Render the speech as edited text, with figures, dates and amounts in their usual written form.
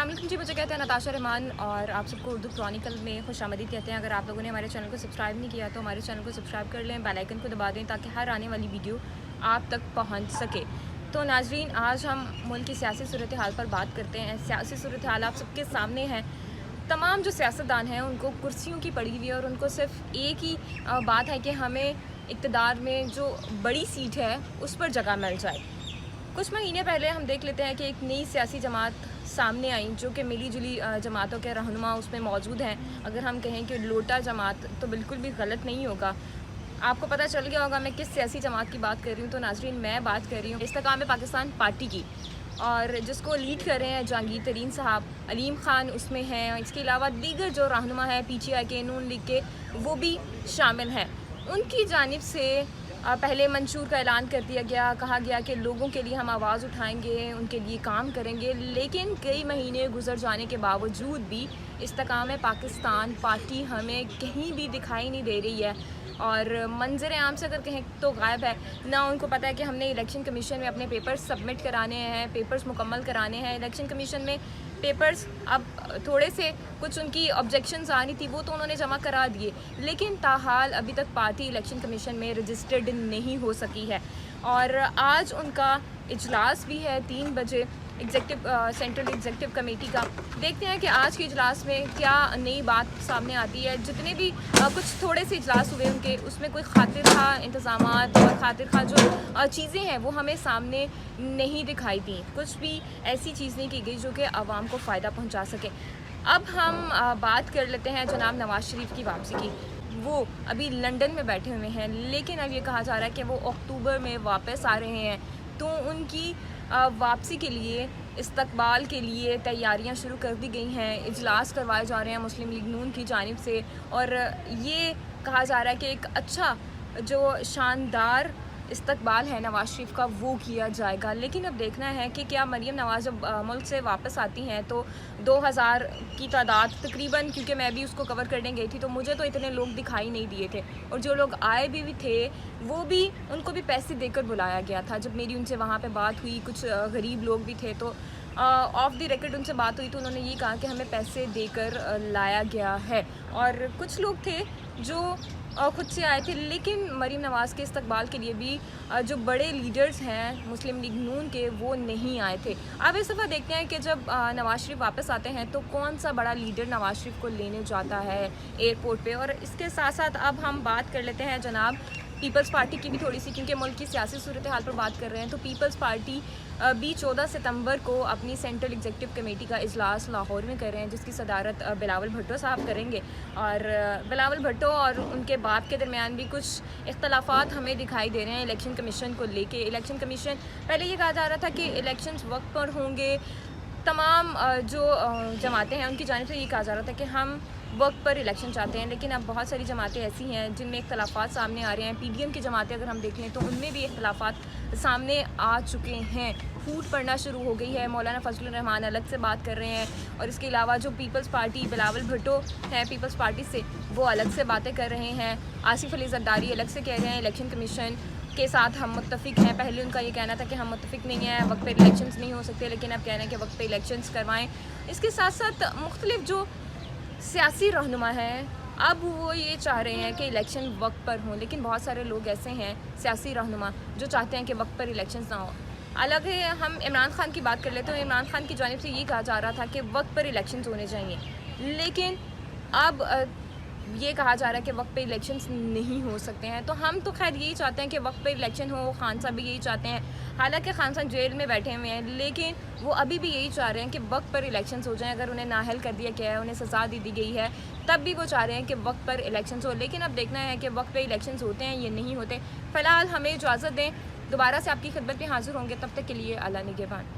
अस्सलाम वालेकुम जी, मुझे कहते हैं नताशा रहमान और आप सबको उर्दू क्रॉनिकल में खुशामदीद कहते हैं। अगर आप लोगों ने हमारे चैनल को सब्सक्राइब नहीं किया तो हमारे चैनल को सब्सक्राइब कर लें, बेल आइकन को दबा दें ताकि हर आने वाली वीडियो आप तक पहुंच सके। तो नाजरीन, आज हम मुल्क की सियासी सूरत हाल पर बात करते हैं। सियासी सूरत हाल आप सबके सामने है। तमाम जो सियासतदान हैं उनको कुर्सियों की पड़ी हुई है और उनको सिर्फ एक ही बात है कि हमें इक़्तिदार में जो बड़ी सीट है उस पर जगह मिल जाए। कुछ महीने पहले हम देख लेते हैं कि एक नई सियासी जमात सामने आई जो कि मिली जुली जमातों के रहनुमा उसमें मौजूद हैं। अगर हम कहें कि लोटा जमात तो बिल्कुल भी गलत नहीं होगा। आपको पता चल गया होगा मैं किस सियासी जमात की बात कर रही हूँ। तो नाजरीन, मैं बात कर रही हूँ इस्तेकाम पाकिस्तान पार्टी की, और जिसको लीड कर रहे हैं जहांगीर तरीन साहब, अलीम ख़ान उसमें हैं। इसके अलावा दीगर जो रहनुमा है PTI के, नून लीग के, वो भी शामिल हैं। उनकी जानिब से पहले मंशूर का ऐलान कर दिया गया, कहा गया कि लोगों के लिए हम आवाज़ उठाएंगे, उनके लिए काम करेंगे। लेकिन कई महीने गुजर जाने के बावजूद भी इस्तेकाम पाकिस्तान पार्टी हमें कहीं भी दिखाई नहीं दे रही है और मंजर आम से अगर कहें तो गायब है। ना उनको पता है कि हमने इलेक्शन कमीशन में अपने पेपर्स सबमिट कराने हैं, पेपर्स मुकम्मल कराने हैं। इलेक्शन कमीशन में पेपर्स अब थोड़े से कुछ उनकी ऑब्जेक्शंस आ रही थी, वो तो उन्होंने जमा करा दिए, लेकिन ताहाल अभी तक पार्टी इलेक्शन कमीशन में रजिस्टर्ड नहीं हो सकी है। और आज उनका इजलास भी है 3 बजे सेंट्रल एग्जीक्यूटिव कमेटी का। देखते हैं कि आज के इजलास में क्या नई बात सामने आती है। जितने भी कुछ थोड़े से इजलास हुए उनके, उसमें कोई खातिर खा इंतज़ामात और खातिर खा जो चीज़ें हैं वो हमें सामने नहीं दिखाई दी। कुछ भी ऐसी चीज़ नहीं की गई जो कि आवाम को फ़ायदा पहुंचा सके। अब हम बात कर लेते हैं जनाब नवाज़ शरीफ की वापसी की। वो अभी लंदन में बैठे हुए हैं, लेकिन अब ये कहा जा रहा है कि वो अक्टूबर में वापस आ रहे हैं। तो उनकी वापसी के लिए, इस्तकबाल के लिए तैयारियां शुरू कर दी गई हैं। इजलास करवाए जा रहे हैं मुस्लिम लीग नून की जानिब से, और ये कहा जा रहा है कि एक अच्छा जो शानदार इस्तकबाल है नवाज़ शरीफ का वो किया जाएगा। लेकिन अब देखना है कि क्या मरीम नवाज़ जब मुल्क से वापस आती हैं तो 2000 की तादाद तकरीबन, क्योंकि मैं भी उसको कवर करने गई थी तो मुझे तो इतने लोग दिखाई नहीं दिए थे, और जो लोग आए भी थे वो भी, उनको भी पैसे देकर बुलाया गया था। जब मेरी उनसे वहाँ पे बात हुई, कुछ गरीब लोग भी थे, तो ऑफ द रिकॉर्ड उनसे बात हुई तो उन्होंने ये कहा कि हमें पैसे देकर लाया गया है। और कुछ लोग थे जो खुद से आए थे, लेकिन मरीम नवाज़ के इस्तकबाल के लिए भी जो बड़े लीडर्स हैं मुस्लिम लीग नून के वो नहीं आए थे। अब इस दफ़ा देखते हैं कि जब नवाज़ शरीफ वापस आते हैं तो कौन सा बड़ा लीडर नवाज़ शरीफ को लेने जाता है एयरपोर्ट पे। और इसके साथ साथ अब हम बात कर लेते हैं जनाब पीपल्स पार्टी की भी थोड़ी सी, क्योंकि मुल्क की सियासी सूरत हाल पर बात कर रहे हैं। तो पीपल्स पार्टी भी 14 सितंबर को अपनी सेंट्रल एग्जीक्यूटिव कमेटी का इजलास लाहौर में कर रहे हैं, जिसकी सदारत बिलावल भुट्टो साहब करेंगे। और बिलावल भुट्टो और उनके बाप के दरमियान भी कुछ इख्तलाफात हमें दिखाई दे रहे हैं इलेक्शन कमीशन को लेके। इलेक्शन कमीशन, पहले ये कहा जा रहा था कि इलेक्शंस वक्त पर होंगे, तमाम जो जमातें हैं उनकी जानिब से ये कहा जा रहा था कि हम वक्त पर इलेक्शन चाहते हैं। लेकिन अब बहुत सारी जमातें ऐसी हैं जिनमें इख्तलाफात सामने आ रहे हैं। PDM की जमातें अगर हम देख लें तो उनमें भी इख्तलाफात सामने आ चुके हैं, फूट पड़ना शुरू हो गई है। मौलाना फजलुर रहमान अलग से बात कर रहे हैं, और इसके अलावा जो पीपल्स पार्टी बिलावल भुट्टो हैं पीपल्स पार्टी से, वो अलग से बातें कर रहे हैं। आसिफ अली जरदारी अलग से कह रहे हैं इलेक्शन कमीशन के साथ हम मुत्तफिक हैं। पहले उनका ये कहना था कि हम मुत्तफिक नहीं हैं, वक्त पे इलेक्शंस नहीं हो सकते, लेकिन अब कह रहे हैं कि वक्त पे इलेक्शंस करवाएं। इसके साथ साथ मुख्तलिफ जो सियासी रहनुमा हैं अब वो ये चाह रहे हैं कि इलेक्शन वक्त पर हों, लेकिन बहुत सारे लोग ऐसे हैं सियासी रहनुमा जो चाहते हैं कि वक्त पर इलेक्शंस ना हो। अलग है, हम इमरान खान की बात कर लेते हैं। इमरान खान की जानिब से ये कहा जा रहा था कि वक्त पर इलेक्शंस होने चाहिए, लेकिन अब ये कहा जा रहा है कि वक्त पे इलेक्शंस नहीं हो सकते हैं। तो हम तो खैर यही चाहते हैं कि वक्त पे इलेक्शन हो। खान साहब भी यही चाहते हैं, हालांकि खान साहब जेल में बैठे हुए हैं, लेकिन वो अभी भी यही चाह रहे हैं कि वक्त पर इलेक्शंस हो जाएं। अगर उन्हें नाअहल कर दिया गया है, उन्हें सज़ा दे दी गई है, तब भी वो चाह रहे हैं कि वक्त पर इलेक्शंस हो। लेकिन अब देखना है कि वक्त पर इलेक्शंस होते हैं या नहीं होते। फ़िलहाल हमें इजाज़त दें, दोबारा से आपकी खिदमत में हाजिर होंगे, तब तक के लिए अल्लाह निगहबान।